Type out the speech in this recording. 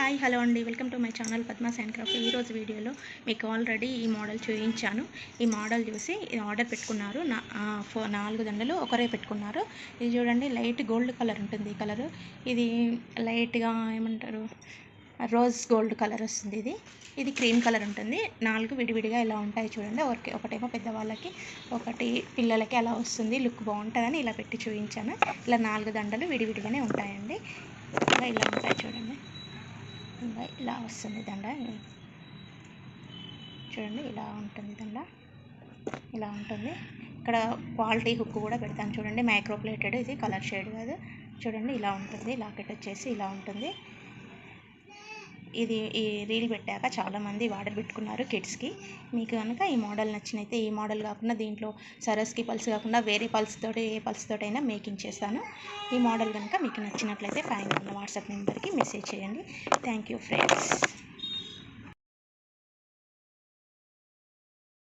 Hi hello అండి, welcome to my channel Padma's hand craft. ఈరోజు వీడియోలో మీకు ఆల్రెడీ ఈ మోడల్ చూపించాను. ఈ మోడల్ చూసి ఆర్డర్ పెట్టుకున్నారు. 4 దండలు ఒకరే పెట్టుకున్నారు. ఇది చూడండి, లైట్ గోల్డ్ కలర్ ఉంటుంది. ఈ కలరు ఇది లైట్గా ఏమంటారు, రోజ్ గోల్డ్ కలర్ వస్తుంది. ఇది క్రీమ్ కలర్ ఉంటుంది. 4 విడివిడిగా ఇలా ఉంటాయి చూడండి. ఒకటేమో పెద్దవాళ్ళకి, ఒకటి పిల్లలకి అలా వస్తుంది. లుక్ బాగుంటుందని ఇలా పెట్టి చూపించాను. ఇలా 4 దండలు విడివిడిగానే ఉంటాయండి. ఇలా ఉంటాయి చూడండి. ఇలా వస్తుంది దండ. చూడండి, ఇలా ఉంటుంది దండ. ఇలా ఉంటుంది. ఇక్కడ క్వాలిటీ హుక్ కూడా పెడతాను చూడండి. మైక్రో ప్లేటెడ్, ఇది కలర్ షేడ్ కాదు. చూడండి, ఇలా ఉంటుంది. లాకెట్ వచ్చేసి ఇలా ఉంటుంది. ఈ రీల్ పెట్టాక చాలామంది ఆర్డర్ పెట్టుకున్నారు కిడ్స్కి. మీకు కనుక ఈ మోడల్ నచ్చినైతే, ఈ మోడల్ కాకుండా దీంట్లో సరస్కి పల్స్ కాకుండా వేరే పల్స్ తోటి, ఏ పల్స్ తోటైనా మేకింగ్ చేస్తాను. ఈ మోడల్ కనుక మీకు నచ్చినట్లయితే పైన ఉన్న వాట్సాప్ నెంబర్కి మెసేజ్ చేయండి. Thank you friends.